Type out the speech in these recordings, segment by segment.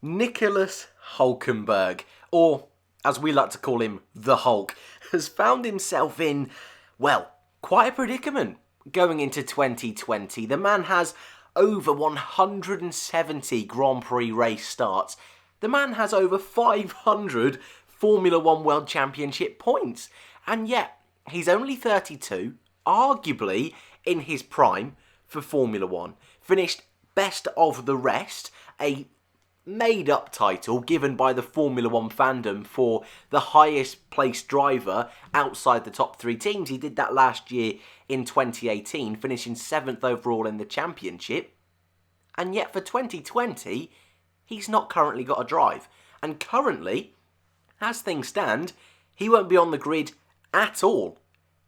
Nicholas Hulkenberg, or as we like to call him, the Hulk, has found himself in, well, quite a predicament going into 2020. The man has over 170 Grand Prix race starts. The man has over 500 Formula One World Championship points. And yet, he's only 32, arguably in his prime for Formula One. Finished best of the rest, a made-up title given by the Formula One fandom for the highest placed driver outside the top three teams. He did that last year in 2018, finishing 7th overall in the championship. And yet for 2020, he's not currently got a drive. And currently, as things stand, he won't be on the grid at all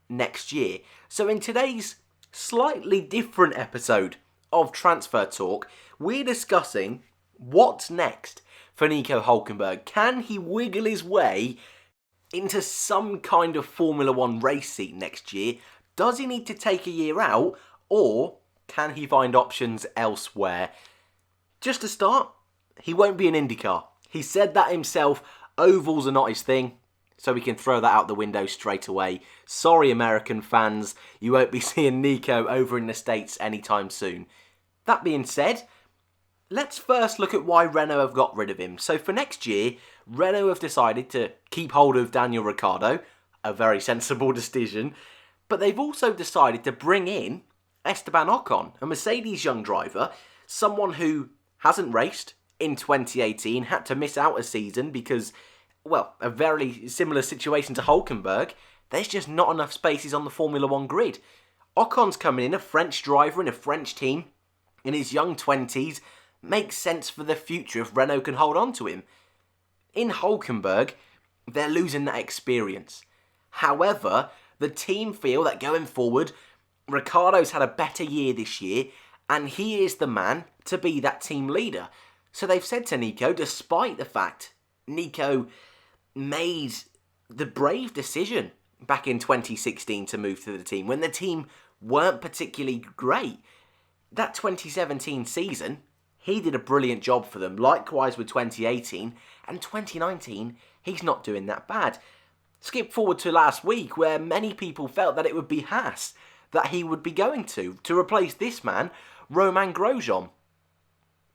next year. So in today's slightly different episode of Transfer Talk, we're discussing what's next for Nico Hulkenberg. Can he wiggle his way into some kind of Formula One race seat next year? Does he need to take a year out, or can he find options elsewhere? Just to start, he won't be an IndyCar. He said that himself. Ovals are not his thing, so we can throw that out the window straight away. Sorry, American fans, you won't be seeing Nico over in the States anytime soon. That being said, let's first look at why Renault have got rid of him. So for next year, Renault have decided to keep hold of Daniel Ricciardo, a very sensible decision, but they've also decided to bring in Esteban Ocon, a Mercedes young driver, someone who hasn't raced in 2018, had to miss out a season because, well, a very similar situation to Hulkenberg. There's just not enough spaces on the Formula One grid. Ocon's coming in, a French driver in a French team, in his young 20s, makes sense for the future if Renault can hold on to him. In Hulkenberg, they're losing that experience. However, the team feel that going forward, Ricciardo's had a better year this year, and he is the man to be that team leader. So they've said to Nico, despite the fact Nico made the brave decision back in 2016 to move to the team, when the team weren't particularly great, that 2017 season, he did a brilliant job for them. Likewise with 2018, and 2019, he's not doing that bad. Skip forward to last week, where many people felt that it would be Haas that he would be going to replace this man, Romain Grosjean.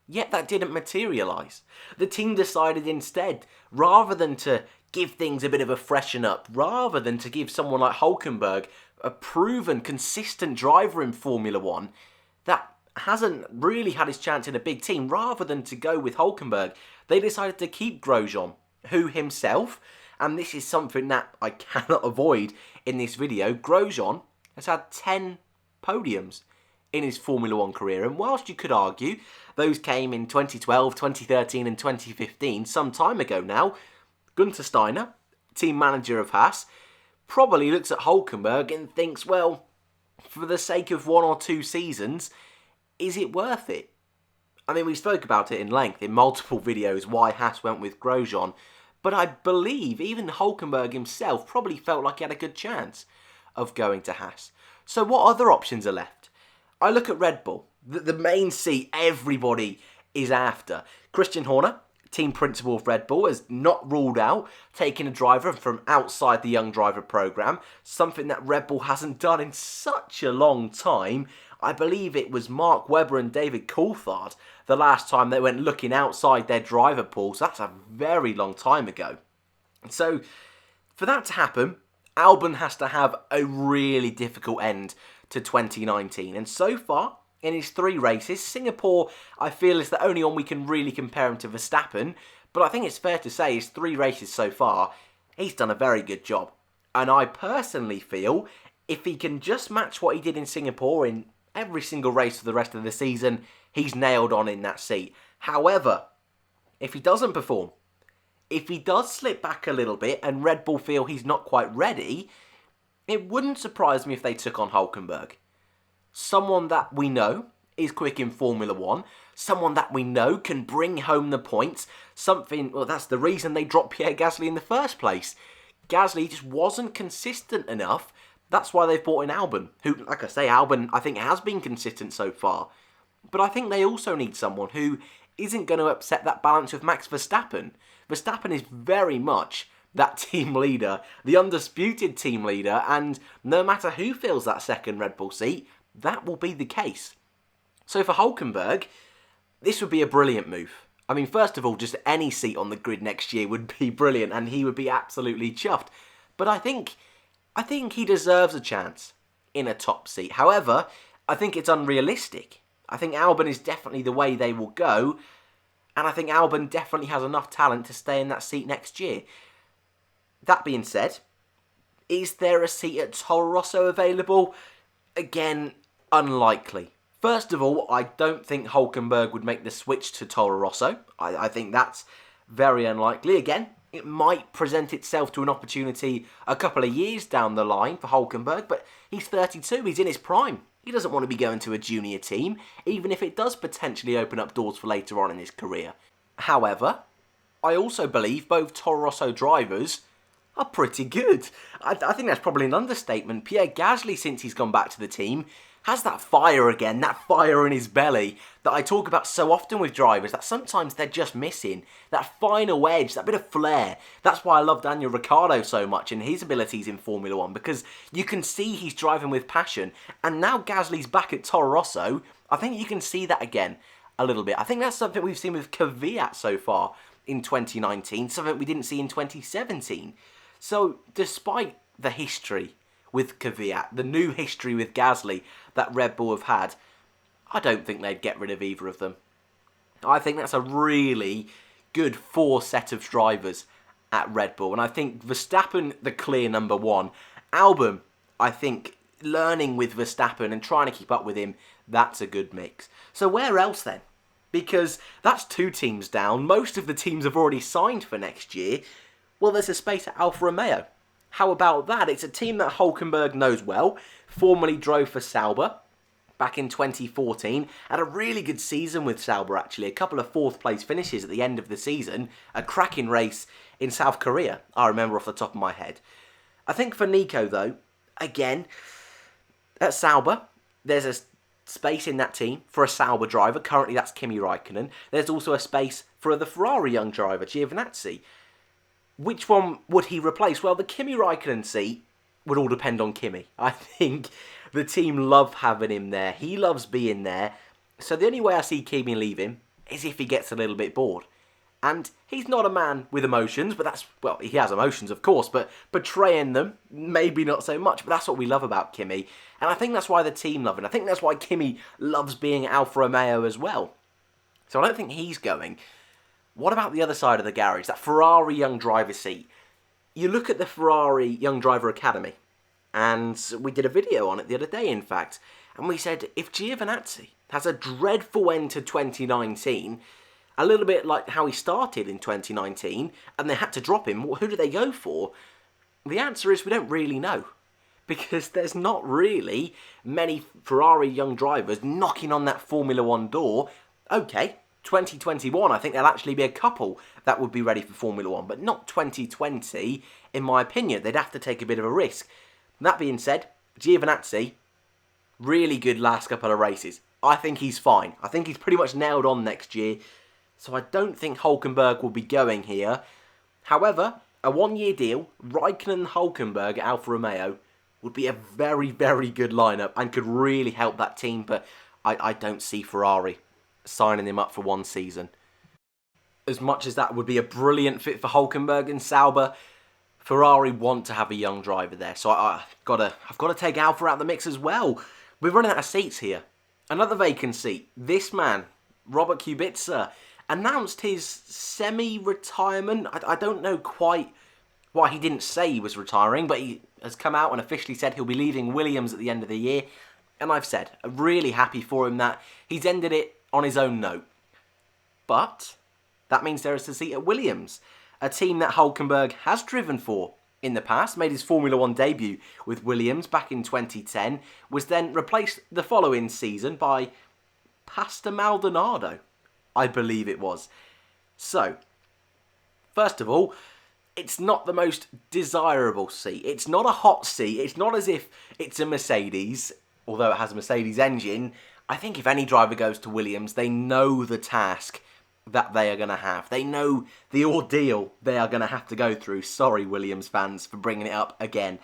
Yet that didn't materialise. The team decided instead, rather than to give things a bit of a freshen up, rather than to give someone like Hulkenberg, a proven, consistent driver in Formula One, that hasn't really had his chance in a big team, rather than to go with Hulkenberg, they decided to keep Grosjean, who himself, and this is something that I cannot avoid in this video, Grosjean has had 10 podiums in his Formula One career, and whilst you could argue those came in 2012, 2013 and 2015, some time ago now, Gunther Steiner, team manager of Haas, probably looks at Hulkenberg and thinks, well, for the sake of 1 or 2 seasons, is it worth it? I mean, we spoke about it in length in multiple videos why Haas went with Grosjean, but I believe even Hulkenberg himself probably felt like he had a good chance of going to Haas. So what other options are left? I look at Red Bull, the main seat everybody is after. Christian Horner, team principal of Red Bull, has not ruled out taking a driver from outside the young driver programme, something that Red Bull hasn't done in such a long time. I believe it was Mark Webber and David Coulthard the last time they went looking outside their driver pool, so that's a very long time ago. So for that to happen, Albon has to have a really difficult end to 2019, and so far in his 3 races, Singapore I feel is the only one we can really compare him to Verstappen, but I think it's fair to say his 3 races so far, he's done a very good job. And I personally feel if he can just match what he did in Singapore in every single race for the rest of the season, he's nailed on in that seat. However, if he doesn't perform, if he does slip back a little bit and Red Bull feel he's not quite ready, it wouldn't surprise me if they took on Hulkenberg. Someone that we know is quick in Formula One, someone that we know can bring home the points, well, that's the reason they dropped Pierre Gasly in the first place. Gasly just wasn't consistent enough. That's why they've brought in Albon, who, like I say, Albon I think has been consistent so far. But I think they also need someone who isn't going to upset that balance with Max Verstappen. Verstappen is very much that team leader, the undisputed team leader, and no matter who fills that second Red Bull seat, that will be the case. So for Hulkenberg, this would be a brilliant move. I mean, first of all, just any seat on the grid next year would be brilliant, and he would be absolutely chuffed. But I think he deserves a chance in a top seat. However, I think it's unrealistic. I think Albon is definitely the way they will go, and I think Albon definitely has enough talent to stay in that seat next year. That being said, is there a seat at Toro Rosso available? Again, unlikely. First of all, I don't think Hulkenberg would make the switch to Toro Rosso. I think that's very unlikely. Again, it might present itself to an opportunity a couple of years down the line for Hulkenberg, but he's 32, he's in his prime. He doesn't want to be going to a junior team, even if it does potentially open up doors for later on in his career. However, I also believe both Toro Rosso drivers are pretty good. I think that's probably an understatement. Pierre Gasly, since he's gone back to the team, has that fire again, that fire in his belly that I talk about so often with drivers that sometimes they're just missing. That final edge, that bit of flair. That's why I love Daniel Ricciardo so much and his abilities in Formula 1, because you can see he's driving with passion. And now Gasly's back at Toro Rosso, I think you can see that again a little bit. I think that's something we've seen with Kvyat so far in 2019, something we didn't see in 2017. So despite the history with Kvyat, the new history with Gasly that Red Bull have had, I don't think they'd get rid of either of them. I think that's a really good 4 set of drivers at Red Bull. And I think Verstappen, the clear number 1. Albon, I think, learning with Verstappen and trying to keep up with him, that's a good mix. So where else then? Because that's 2 teams down. Most of the teams have already signed for next year. Well, there's a space at Alfa Romeo. How about that? It's a team that Hulkenberg knows well, formerly drove for Sauber back in 2014. Had a really good season with Sauber, actually. A couple of 4th place finishes at the end of the season. A cracking race in South Korea, I remember off the top of my head. I think for Nico, though, again, at Sauber, there's a space in that team for a Sauber driver. Currently, that's Kimi Räikkönen. There's also a space for the Ferrari young driver, Giovinazzi. Which one would he replace? Well, the Kimi Räikkönen seat would all depend on Kimi. I think the team love having him there. He loves being there. So the only way I see Kimi leaving is if he gets a little bit bored. And he's not a man with emotions, but that's, well, he has emotions, of course, but portraying them, maybe not so much. But that's what we love about Kimi. And I think that's why the team love him. I think that's why Kimi loves being at Alfa Romeo as well. So I don't think he's going. What about the other side of the garage, that Ferrari young driver seat? You look at the Ferrari Young Driver Academy, and we did a video on it the other day, in fact, and we said, if Giovinazzi has a dreadful end to 2019, a little bit like how he started in 2019, and they had to drop him, who do they go for? The answer is we don't really know, because there's not really many Ferrari young drivers knocking on that Formula 1 door. Okay, 2021, I think there'll actually be a couple that would be ready for Formula 1, but not 2020, in my opinion. They'd have to take a bit of a risk. That being said, Giovinazzi, really good last couple of races. I think he's fine. I think he's pretty much nailed on next year, so I don't think Hulkenberg will be going here. However, a 1-year deal, Raikkonen and Hulkenberg at Alfa Romeo, would be a very, very good lineup and could really help that team, but I don't see Ferrari signing him up for 1 season. As much as that would be a brilliant fit for Hulkenberg and Sauber, Ferrari want to have a young driver there, so I've got to take Alfa out of the mix as well. We're running out of seats here. Another vacant seat. This man, Robert Kubica, announced his semi-retirement. I don't know quite why he didn't say he was retiring, but he has come out and officially said he'll be leaving Williams at the end of the year. And I've said, I'm really happy for him that he's ended it on his own note. But that means there is a seat at Williams, a team that Hulkenberg has driven for in the past, made his Formula 1 debut with Williams back in 2010, was then replaced the following season by Pastor Maldonado, I believe it was. So, first of all, it's not the most desirable seat. It's not a hot seat. It's not as if it's a Mercedes, although it has a Mercedes engine. I think if any driver goes to Williams, they know the task that they are going to have. They know the ordeal they are going to have to go through. Sorry, Williams fans, for bringing it up again.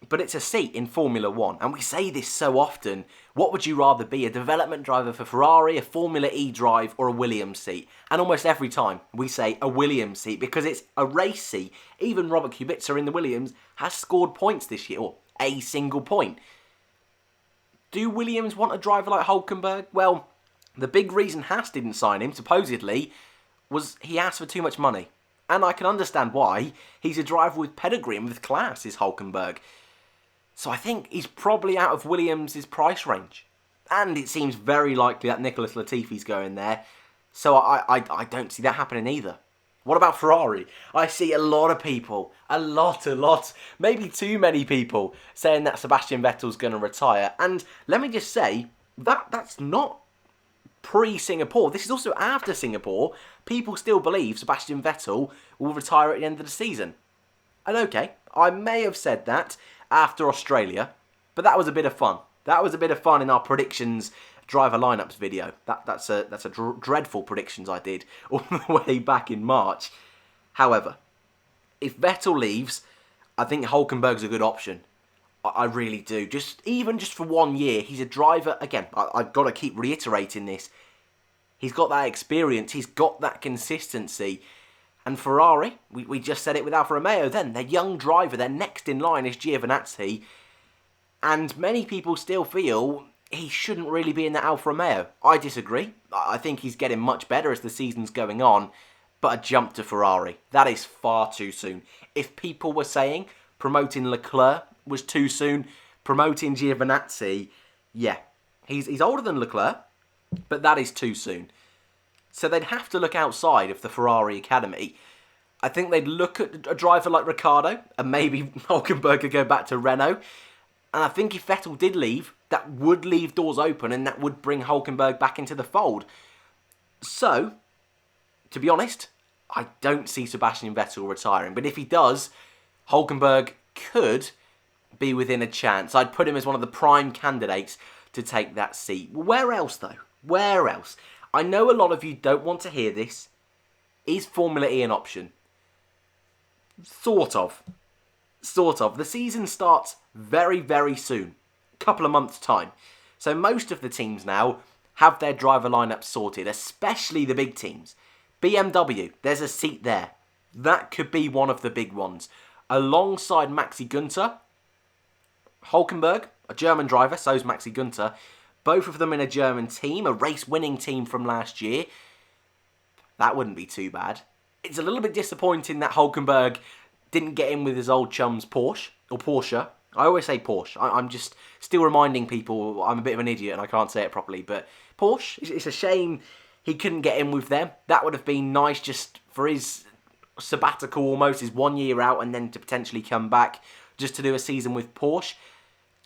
But it's a seat in Formula 1, and we say this so often. What would you rather be, a development driver for Ferrari, a Formula E drive, or a Williams seat? And almost every time we say a Williams seat because it's a race seat. Even Robert Kubica in the Williams has scored points this year, or a single point. Do Williams want a driver like Hulkenberg? Well, the big reason Haas didn't sign him, supposedly, was he asked for too much money. And I can understand why. He's a driver with pedigree and with class, is Hulkenberg. So I think he's probably out of Williams' price range. And it seems very likely that Nicholas Latifi's going there. So I don't see that happening either. What about Ferrari? I see a lot of people, a lot, maybe too many people, saying that Sebastian Vettel's going to retire. And let me just say, that's not pre-Singapore. This is also after Singapore. People still believe Sebastian Vettel will retire at the end of the season. And okay, I may have said that after Australia, but that was a bit of fun. That was a bit of fun in our predictions driver lineups video. That's a dreadful predictions I did all the way back in March. However, if Vettel leaves, I think Hulkenberg's a good option. I really do. Even just for 1 year, he's a driver. Again, I've got to keep reiterating this. He's got that experience. He's got that consistency. And Ferrari, we just said it with Alfa Romeo then, their young driver, their next in line is Giovinazzi. And many people still feel he shouldn't really be in the Alfa Romeo. I disagree. I think he's getting much better as the season's going on. But a jump to Ferrari, that is far too soon. If people were saying promoting Leclerc was too soon, promoting Giovinazzi, yeah, he's older than Leclerc, but that is too soon. So they'd have to look outside of the Ferrari Academy. I think they'd look at a driver like Ricciardo, and maybe Hulkenberg could go back to Renault. And I think if Vettel did leave, that would leave doors open, and that would bring Hulkenberg back into the fold. So, to be honest, I don't see Sebastian Vettel retiring. But if he does, Hulkenberg could be within a chance. I'd put him as one of the prime candidates to take that seat. Where else, though? Where else? I know a lot of you don't want to hear this. Is Formula E an option? Sort of. The season starts very, very soon. Couple of months' time. So most of the teams now have their driver lineup sorted, especially the big teams. BMW, there's a seat there. That could be one of the big ones. Alongside Maxi Günther, Hulkenberg, a German driver, so's Maxi Günther. Both of them in a German team, a race-winning team from last year. That wouldn't be too bad. It's a little bit disappointing that Hulkenberg didn't get in with his old chums Porsche. I always say Porsche. I'm just still reminding people I'm a bit of an idiot and I can't say it properly. But Porsche, it's a shame he couldn't get in with them. That would have been nice just for his sabbatical almost, his 1 year out, and then to potentially come back just to do a season with Porsche.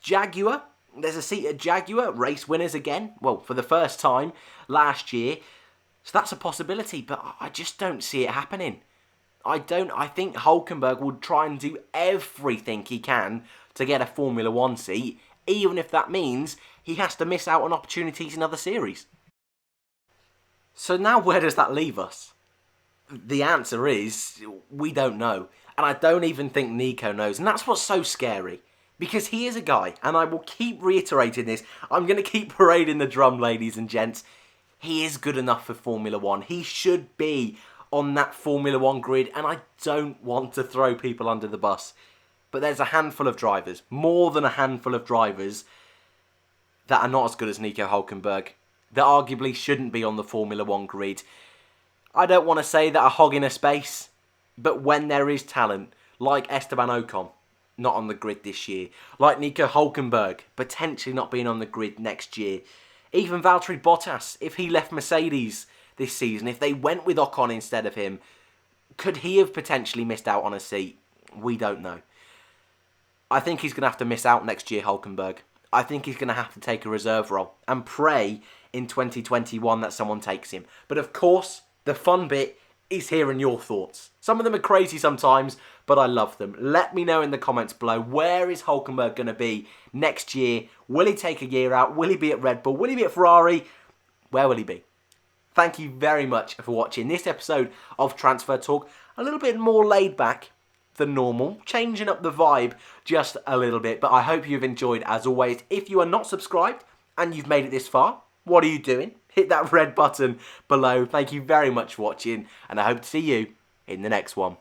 Jaguar. There's a seat at Jaguar, race winners again. Well, for the first time last year. So that's a possibility, but I just don't see it happening. I think Hulkenberg will try and do everything he can to get a Formula 1 seat, even if that means he has to miss out on opportunities in other series. So now where does that leave us? The answer is, we don't know. And I don't even think Nico knows. And that's what's so scary. Because he is a guy, and I will keep reiterating this. I'm going to keep parading the drum, ladies and gents. He is good enough for Formula 1. He should be on that Formula 1 grid, and I don't want to throw people under the bus. But there's a handful of drivers, more than a handful of drivers, that are not as good as Nico Hulkenberg, that arguably shouldn't be on the Formula 1 grid. I don't want to say that are hogging a space, but when there is talent, like Esteban Ocon, not on the grid this year, like Nico Hulkenberg, potentially not being on the grid next year, even Valtteri Bottas, if he left Mercedes this season, if they went with Ocon instead of him, could he have potentially missed out on a seat? We don't know. I think he's going to have to miss out next year, Hulkenberg. I think he's going to have to take a reserve role and pray in 2021 that someone takes him. But of course, the fun bit is hearing your thoughts. Some of them are crazy sometimes, but I love them. Let me know in the comments below, where is Hulkenberg going to be next year? Will he take a year out? Will he be at Red Bull? Will he be at Ferrari? Where will he be? Thank you very much for watching this episode of Transfer Talk. A little bit more laid back than normal, changing up the vibe just a little bit, but I hope you've enjoyed as always. If you are not subscribed and you've made it this far, what are you doing? Hit that red button below. Thank you very much for watching, and I hope to see you in the next one.